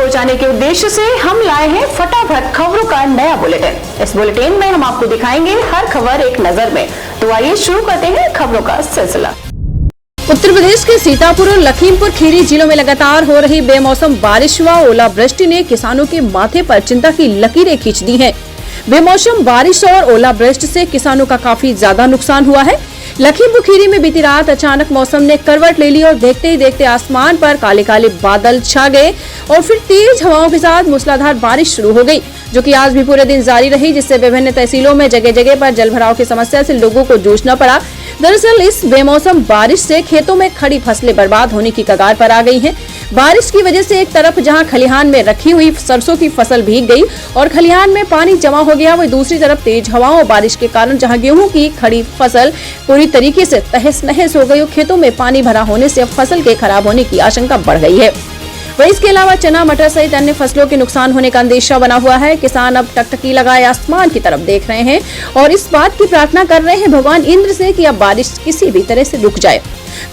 पहुंचाने के उद्देश्य से हम लाए हैं फटाफट खबरों का नया बुलेटिन। इस बुलेटिन में हम आपको दिखाएंगे हर खबर एक नजर में। तो आइए शुरू करते हैं खबरों का सिलसिला। उत्तर प्रदेश के सीतापुर और लखीमपुर खीरी जिलों में लगातार हो रही बेमौसम बारिश व ओलावृष्टि ने किसानों के माथे पर चिंता की लकीरें खींच दी हैं। बेमौसम बारिश और ओलावृष्टि से किसानों का काफी ज्यादा नुकसान हुआ है। लखीमपुर खीरी में बीती रात अचानक मौसम ने करवट ले ली और देखते ही देखते आसमान पर काले काले बादल छा गए और फिर तेज हवाओं के साथ मूसलाधार बारिश शुरू हो गई, जो कि आज भी पूरे दिन जारी रही, जिससे विभिन्न तहसीलों में जगह जगह पर जलभराव की समस्या से लोगों को जूझना पड़ा। दरअसल इस बेमौसम बारिश से खेतों में खड़ी फसलें बर्बाद होने की कगार पर आ गई हैं। बारिश की वजह से एक तरफ जहां खलिहान में रखी हुई सरसों की फसल भीग गई और खलिहान में पानी जमा हो गया, वहीं दूसरी तरफ तेज हवाओं और बारिश के कारण जहां गेहूं की खड़ी फसल पूरी तरीके से तहस नहस हो गई और खेतों में पानी भरा होने से फसल के खराब होने की आशंका बढ़ गई है। वहीं इसके अलावा चना, मटर सहित अन्य फसलों के नुकसान होने का अंदेशा बना हुआ है। किसान अब टकटकी लगाए आसमान की तरफ देख रहे हैं और इस बात की प्रार्थना कर रहे हैं भगवान इंद्र से कि अब बारिश किसी भी तरह से रुक जाए।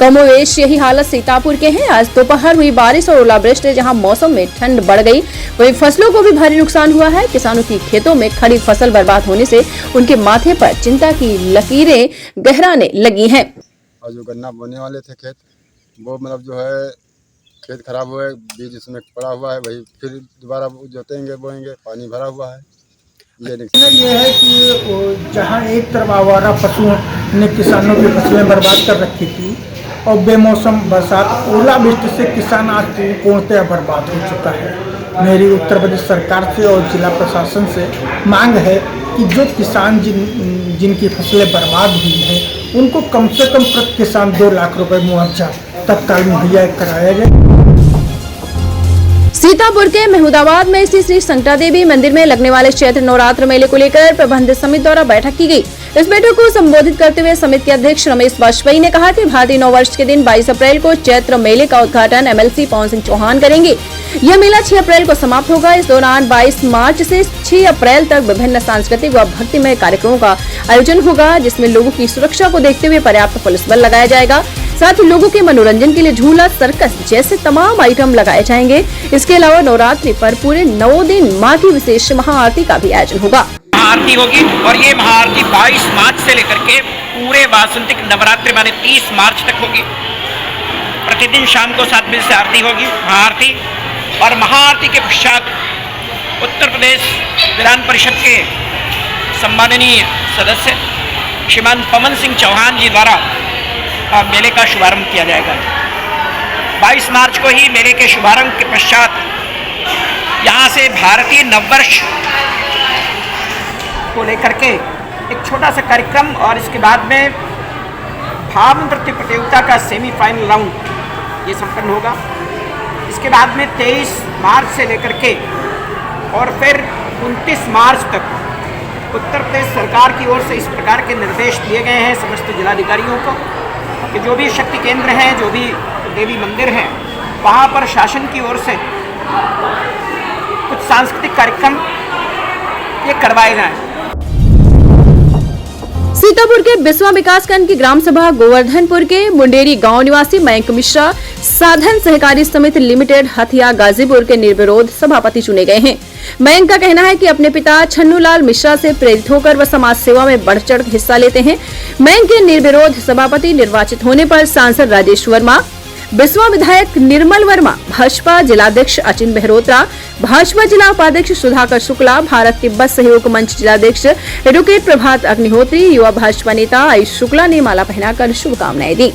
कमोवेश यही हालत सीतापुर के हैं। आज दोपहर हुई बारिश और ओलावृष्टि से जहां मौसम में ठंड बढ़ गई, वहीं फसलों को भी भारी नुकसान हुआ है। किसानों की खेतों में खड़ी फसल बर्बाद होने से उनके माथे पर चिंता की लकीरें गहराने लगी हैं। और जो गन्ना बोने वाले थे खेत, वो मतलब जो है खेत खराब हुआ है, बीज उसमें पड़ा हुआ है, वही फिर दोबारा जोतेंगे बोएंगे, पानी भरा हुआ है। ये है कि जहाँ एक तरफ आवारा पशुओं ने किसानों की फसलें बर्बाद कर रखी थी और बेमौसम बरसात ओलावृष्टि से किसान आज पूर्णतः बर्बाद हो चुका है। मेरी उत्तर प्रदेश सरकार से और जिला प्रशासन से मांग है कि जो किसान जिनकी फसलें बर्बाद हुई हैं, उनको कम से कम प्रति किसान 2 लाख रुपए मुआवजा तत्काल मुहैया कराया जाए। सीतापुर के महमूदाबाद में स्थित श्री संकटा देवी मंदिर में लगने वाले चैत्र नवरात्र मेले को लेकर प्रबंध समिति द्वारा बैठक की गई। इस बैठक को संबोधित करते हुए समिति के अध्यक्ष रमेश वाजपेयी ने कहा कि भारतीय नववर्ष के दिन 22 अप्रैल को चैत्र मेले का उद्घाटन एमएलसी पवन सिंह चौहान करेंगे। यह मेला 6 अप्रैल को समाप्त होगा। इस दौरान 22 मार्च से 6 अप्रैल तक विभिन्न सांस्कृतिक व भक्तिमय कार्यक्रमों का आयोजन होगा, जिसमें लोगों की सुरक्षा को देखते हुए पर्याप्त पुलिस बल लगाया जाएगा। साथ ही लोगों के मनोरंजन के लिए झूला, सर्कस जैसे तमाम आइटम लगाए जाएंगे। इसके अलावा नवरात्रि पर पूरे 9 दिन मां की विशेष महाआरती का भी आयोजन होगा। महाआरती होगी और ये महाआरती 22 मार्च से लेकर के पूरे वासंतिक नवरात्रि माने 30 मार्च तक होगी। प्रतिदिन शाम को 7 बजे से आरती होगी, महाआरती। और महाआरती के पश्चात उत्तर प्रदेश विधान परिषद के सम्माननीय सदस्य श्रीमान पवन सिंह चौहान जी द्वारा मेले का शुभारंभ किया जाएगा। 22 मार्च को ही मेले के शुभारंभ के पश्चात यहाँ से भारतीय नववर्ष को लेकर के एक छोटा सा कार्यक्रम और इसके बाद में भाव नृत्य प्रतियोगिता का सेमीफाइनल राउंड ये संपन्न होगा। इसके बाद में 23 मार्च से लेकर के और फिर 29 मार्च तक उत्तर प्रदेश सरकार की ओर से इस प्रकार के निर्देश दिए गए हैं समस्त जिलाधिकारियों को कि जो भी शक्ति केंद्र हैं, जो भी देवी मंदिर हैं, वहाँ पर शासन की ओर से कुछ सांस्कृतिक कार्यक्रम ये करवाए जाएं। सीतापुर के बिस्वा विकासखंड की ग्राम सभा गोवर्धनपुर के मुंडेरी गांव निवासी मयंक मिश्रा साधन सहकारी समिति लिमिटेड हथिया गाजीपुर के निर्विरोध सभापति चुने गए हैं। मयंक का कहना है कि अपने पिता छन्नूलाल मिश्रा से प्रेरित होकर वह समाज सेवा में बढ़ चढ़ हिस्सा लेते हैं। मयंक के निर्विरोध सभापति निर्वाचित होने पर सांसद राजेश वर्मा, बिस्वा विधायक निर्मल वर्मा, भाजपा जिलाध्यक्ष अचिन मेहरोत्रा, भाजपा जिला उपाध्यक्ष सुधाकर शुक्ला, भारत तिब्बत सहयोग मंच जिलाध्यक्ष एडवोकेट प्रभात अग्निहोत्री, युवा भाजपा नेता आयुष शुक्ला ने माला पहनाकर शुभकामनाएं दी।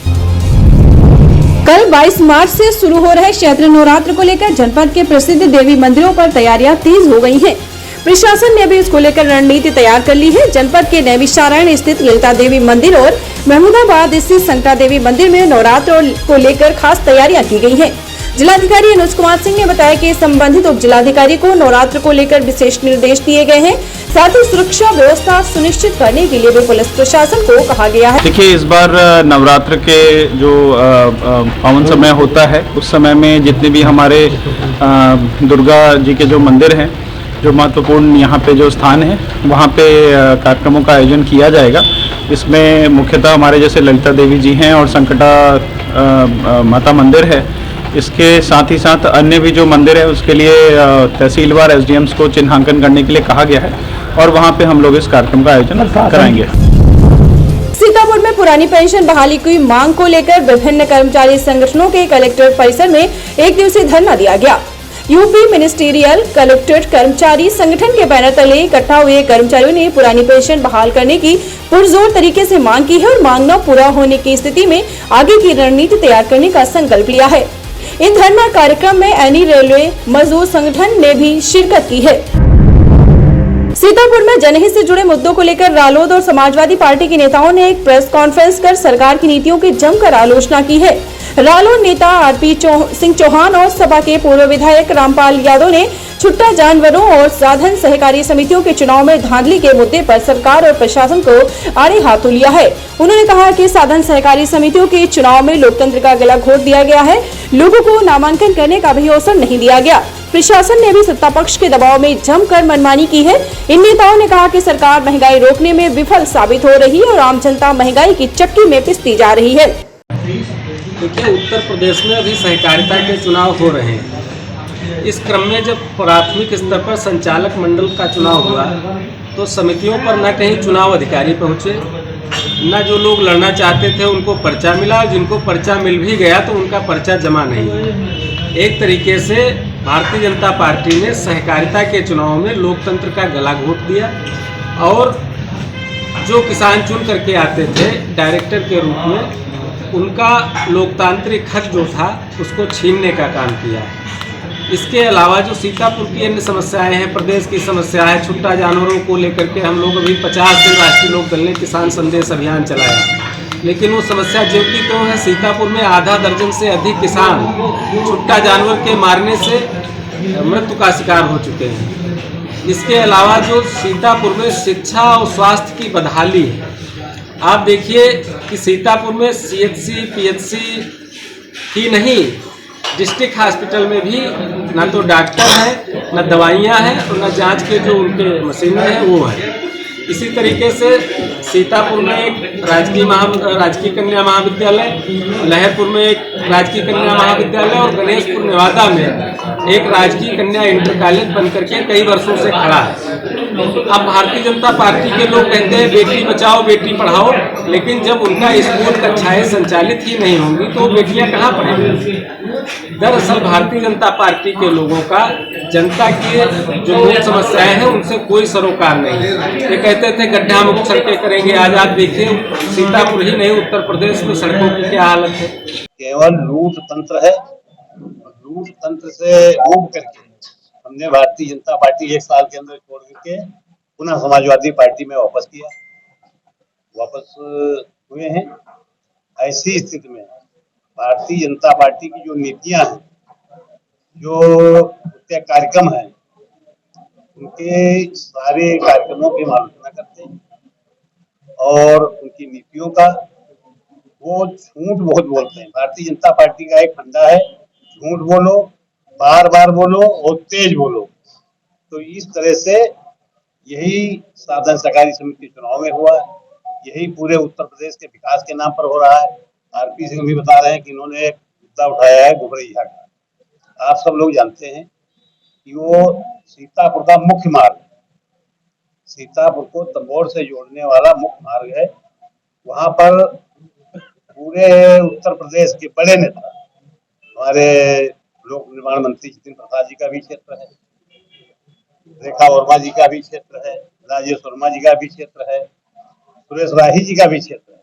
कल 22 मार्च से शुरू हो रहे चैत्र नवरात्र को लेकर जनपद के प्रसिद्ध देवी मंदिरों पर तैयारियां तेज हो गई हैं। प्रशासन ने भी इसको लेकर रणनीति तैयार कर ली है। जनपद के नैमिषारण्य स्थित ललिता देवी मंदिर और महमूदाबाद स्थित संकटा देवी मंदिर में नवरात्र को लेकर खास तैयारियां की गई हैं। जिलाधिकारी अनुज कुमार सिंह ने बताया कि संबंधित उप जिलाधिकारी को नवरात्र को लेकर विशेष निर्देश दिए गए हैं। साथ ही सुरक्षा व्यवस्था सुनिश्चित करने के लिए भी पुलिस प्रशासन को कहा गया है। देखिए, इस बार नवरात्र के जो पावन समय होता है, उस समय में जितने भी हमारे दुर्गा जी के जो मंदिर हैं, जो महत्वपूर्ण यहाँ पे जो स्थान है, वहाँ पे कार्यक्रमों का आयोजन किया जाएगा। इसमें मुख्यतः हमारे जैसे ललिता देवी जी हैं और संकटा माता मंदिर है, इसके साथ ही साथ अन्य भी जो मंदिर है उसके लिए तहसीलवार एसडीएम्स को चिन्हांकन करने के लिए कहा गया है और वहाँ पे हम लोग इस कार्यक्रम का आयोजन कराएंगे। सीतापुर में पुरानी पेंशन बहाली की मांग को लेकर विभिन्न कर्मचारी संगठनों के कलेक्टर परिसर में एक दिवसीय धरना दिया गया। यूपी मिनिस्ट्रियल कलेक्टेड कर्मचारी संगठन के बैनर तले इकट्ठा हुए कर्मचारियों ने पुरानी पेंशन बहाल करने की पुरजोर तरीके से मांग की है और मांग न पूरा होने की स्थिति में आगे की रणनीति तैयार करने का संकल्प लिया है। इन धरना कार्यक्रम में एनी रेलवे मजदूर संगठन ने भी शिरकत की है। सीतापुर में जनहित से जुड़े मुद्दों को लेकर रालोद और समाजवादी पार्टी के नेताओं ने एक प्रेस कॉन्फ्रेंस कर सरकार की नीतियों की जमकर आलोचना की है। रालोद नेता आरपी सिंह चौहान और सपा के पूर्व विधायक रामपाल यादव ने छुट्टा जानवरों और साधन सहकारी समितियों के चुनाव में धांधली के मुद्दे पर सरकार और प्रशासन को आड़े हाथों लिया है। उन्होंने कहा कि साधन सहकारी समितियों के चुनाव में लोकतंत्र का गला घोट दिया गया है, लोगों को नामांकन करने का भी अवसर नहीं दिया गया। प्रशासन ने भी सत्ता पक्ष के दबाव में जमकर मनमानी की है। इन नेताओं ने कहा कि सरकार महंगाई रोकने में विफल साबित हो रही है और आम जनता महंगाई की चक्की में पिसती जा रही है। देखिए, उत्तर प्रदेश में अभी सहकारिता के चुनाव हो रहे हैं। इस क्रम में जब प्राथमिक स्तर पर संचालक मंडल का चुनाव हुआ तो समितियों पर न कहीं चुनाव अधिकारी पहुंचे, न जो लोग लड़ना चाहते थे उनको पर्चा मिला, जिनको पर्चा मिल भी गया तो उनका पर्चा जमा नहीं। एक तरीके से भारतीय जनता पार्टी ने सहकारिता के चुनाव में लोकतंत्र का गला घोट दिया और जो किसान चुन करके आते थे डायरेक्टर के रूप में, उनका लोकतांत्रिक हक जो था उसको छीनने का काम किया। इसके अलावा जो सीतापुर की अन्य समस्याएं हैं, प्रदेश की समस्या है, छुट्टा जानवरों को लेकर के हम लोग अभी 50 दिन राष्ट्रीय लोक दल ने किसान संदेश अभियान चलाया, लेकिन वो समस्या जो की तो है। सीतापुर में आधा दर्जन से अधिक किसान छुट्टा जानवर के मारने से मृत्यु का शिकार हो चुके हैं। इसके अलावा जो सीतापुर में शिक्षा और स्वास्थ्य की बदहाली है, आप देखिए कि सीतापुर में सीएचसी पीएचसी ही नहीं, डिस्ट्रिक्ट हॉस्पिटल में भी ना तो डॉक्टर है, ना दवाइयाँ हैं और ना जांच के जो उनके मशीनें हैं वो है। इसी तरीके से सीतापुर में एक राजकीय कन्या महाविद्यालय, लहरपुर में एक राजकीय कन्या महाविद्यालय और गणेशपुर नेवादा में एक राजकीय कन्या इंटर कॉलेज बन करके कई वर्षों से खड़ा है। अब भारतीय जनता पार्टी के लोग कहते हैं बेटी बचाओ बेटी पढ़ाओ, लेकिन जब उनका स्कूल कक्षाएं संचालित ही नहीं होंगी तो बेटियां कहाँ पढ़ेंगी। दरअसल भारतीय जनता पार्टी के लोगों का जनता की जो मूल समस्याएं हैं उनसे कोई सरोकार नहीं। ये कहते थे गड्ढा मुक्त सड़कें करेंगे, आज आप देखिए सीतापुर ही नहीं उत्तर प्रदेश में सड़कों की क्या हालत है। केवल लूट तंत्र है। लूट तंत्र से ऊब करके हमने भारतीय जनता पार्टी 1 साल के अंदर छोड़ करके पुनः समाजवादी पार्टी में वापस हुए हैं। ऐसी स्थिति में भारतीय जनता पार्टी की जो नीतियां हैं, जो उनके कार्यक्रम हैं, उनके सारे कार्यक्रमों की आलोचना करते हैं और उनकी नीतियों का वो झूठ बहुत बोलते हैं। भारतीय जनता पार्टी का एक फंडा है, झूठ बोलो, बार बार बोलो और तेज बोलो। तो इस तरह से यही साधन सहकारी समिति के चुनाव में हुआ, यही पूरे उत्तर प्रदेश के विकास के नाम पर हो रहा है। आरपी सिंह भी बता रहे हैं कि इन्होंने एक मुद्दा उठाया है गोबरैया का। आप सब लोग जानते हैं कि वो सीतापुर का मुख्य मार्ग, सीतापुर को तंबोर से जोड़ने वाला मुख्य मार्ग है। वहां पर पूरे उत्तर प्रदेश के बड़े नेता, हमारे लोक निर्माण मंत्री जितिन प्रसाद जी का भी क्षेत्र है, रेखा वर्मा जी का भी क्षेत्र है, राजेश वर्मा जी का भी क्षेत्र है, सुरेश राही जी का भी क्षेत्र है।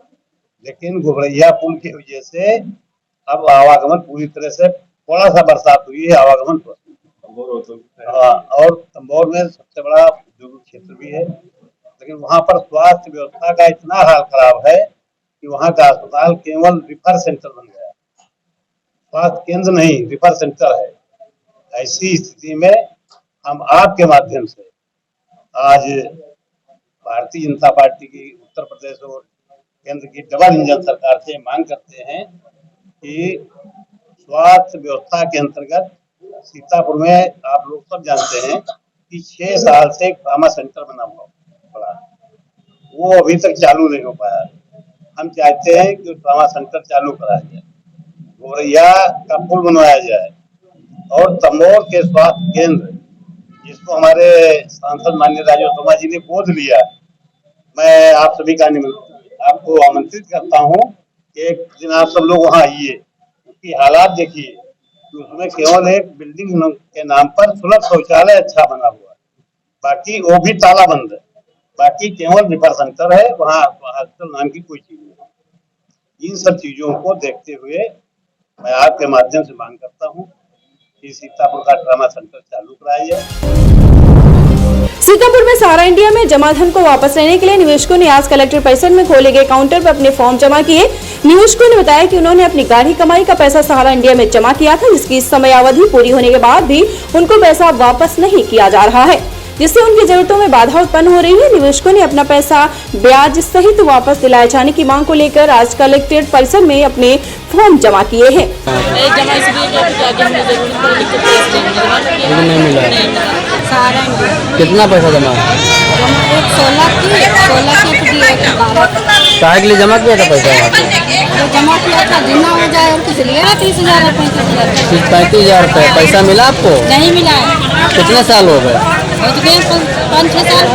लेकिन गोबरैया पुल की वजह से अब आवागमन पूरी तरह से, थोड़ा सा बरसात हुई है, आवागमन और तंबोर में सबसे बड़ा उद्योग क्षेत्र भी है। लेकिन वहां पर स्वास्थ्य व्यवस्था का इतना हाल खराब है कि वहां का अस्पताल केवल रिफर सेंटर बन गया, स्वास्थ्य केंद्र नहीं रिफर सेंटर है। ऐसी स्थिति में हम आपके माध्यम से आज भारतीय जनता पार्टी की उत्तर प्रदेश और केंद्र की डबल इंजन सरकार से मांग करते हैं कि स्वास्थ्य व्यवस्था के अंतर्गत सीतापुर में आप लोग सब जानते हैं कि 6 साल से एक ट्रामा सेंटर बना हुआ पड़ा, वो अभी तक चालू नहीं हो पाया। हम चाहते हैं कि ट्रामा सेंटर चालू कराया जाए। गोरैया का पुल बनवाया जाए और तमोर के स्वास्थ्य केंद्र जिसको हमारे सांसद माननीय राजीव शर्मा जी ने गोद लिया, मैं आप सभी का आपको आमंत्रित करता हूं कि एक दिन आप सब लोग वहां आइए, उसकी हालात देखिए। उसमें केवल एक बिल्डिंग के नाम पर सुलभ शौचालय अच्छा बना हुआ है, बाकी वो भी ताला बंद है, बाकी केवल रिफर सेंटर है, वहाँ हॉस्पिटल नाम की कोई चीज नहीं। इन सब चीजों को देखते हुए मैं आपके माध्यम से मांग करता हूँ कि सीतापुर का ट्रामा सेंटर चालू कराया जाए। सीतापुर में सहारा इंडिया में जमा धन को वापस लेने के लिए निवेशकों ने आज कलेक्टर परिसर में खोले गए काउंटर पर अपने फॉर्म जमा किए। निवेशकों ने बताया कि उन्होंने अपनी गाढ़ी कमाई का पैसा सहारा इंडिया में जमा किया था, जिसकी समयावधि पूरी होने के बाद भी उनको पैसा वापस नहीं किया जा रहा है, जिससे उनकी जरूरतों में बाधा उत्पन्न हो रही है। निवेशकों ने अपना पैसा ब्याज सहित वापस दिलाए जाने की मांग को लेकर आज कलेक्ट्रेट परिसर में अपने फॉर्म जमा किए हैं। नहीं मिला। कितना पैसा जमा? 16 की काहे के लिए जमा किया था पैसा? जमा किया था जितना हो जाए और किस लिए 30,000 35,000 रुपये पैसा मिला आपको? नहीं मिला। कितने साल हो गए? 5-6 साल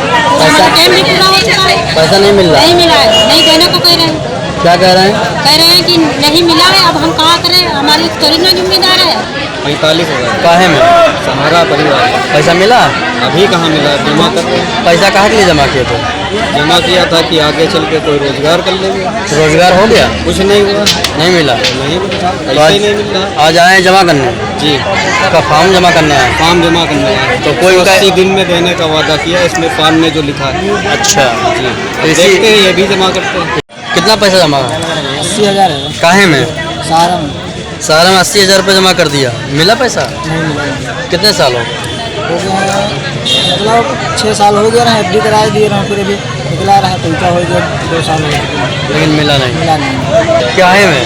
टाइम भी पूरा हो चुका है, पैसा नहीं मिल रहा? नहीं मिला है, नहीं देने को कह रहे हैं। क्या कह रहे हैं? कह रहे हैं कि नहीं मिला है, अब हम कहाँ करें, हमारी थोड़ी ना जिम्मेदार है। 45,000 काहे में? सहारा परिवार। पैसा मिला? अभी कहाँ मिला? जमा कर पैसा काहे के लिए जमा किए थे? जमा किया था कि आगे चल के कोई रोजगार कर लेंगे। रोजगार हो गया? कुछ नहीं हुआ। नहीं मिला? नहीं मिला, तो आज नहीं मिला। आज आए हैं जमा करने? जी, उसका फॉर्म जमा करने आए? फॉर्म जमा करने आए। तो कोई 80 दिन में देने का वादा किया, इसमें फॉर्म में जो लिखा है। अच्छा जी, इसी देखते हैं, ये भी जमा करते हैं। कितना पैसा जमा? 80,000 है काहे में? सहारा में। सहारा में 80,000 रुपये जमा कर दिया, मिला पैसा? नहीं मिला। कितने साल हो? मतलब 6 साल हो गया रहा, FD कराए दिए रहा, फिर अभी निकला रहा, पैसा हो गया 2 साल हो गया, लेकिन मिला नहीं। मिला नहीं। क्या है में?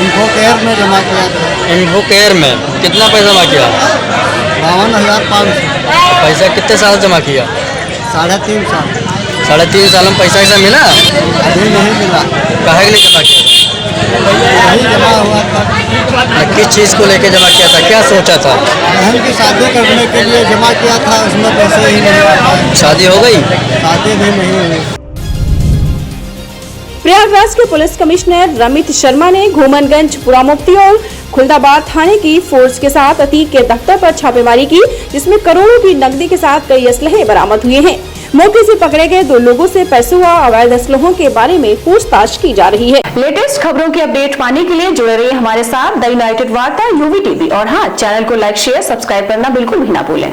इन्फो केयर में जमा किया था। इन्फो केयर में कितना पैसा जमा किया? 52,500। पैसा कितने साल जमा किया? 3.5 साल। 3.5 साल में पैसा ऐसा मिला? अभी नहीं मिला। काहे के लिए जमा किया? वही जमा हुआ था। किस चीज़ को लेके जमा किया था, क्या सोचा था? बहन की शादी करने के लिए जमा किया था, उसमें पैसे ही नहीं। शादी हो गई? शादी भी नहीं हुई। प्रयागराज के पुलिस कमिश्नर रमित शर्मा ने घूमनगंज, पुरामुफ्ती और खुलदाबाद थाने की फोर्स के साथ अतीक के दफ्तर पर छापेमारी की, जिसमें करोड़ों की नकदी के साथ कई असलहे बरामद हुए हैं। मौके से पकड़े गए 2 लोगों से पैसों व अवैध असलहों के बारे में पूछताछ की जा रही है। लेटेस्ट खबरों की अपडेट पाने के लिए जुड़े रहिए हमारे साथ द यूनाइटेड वार्ता UV TV और हाँ, चैनल को लाइक, शेयर, सब्सक्राइब करना बिल्कुल भी ना भूलें।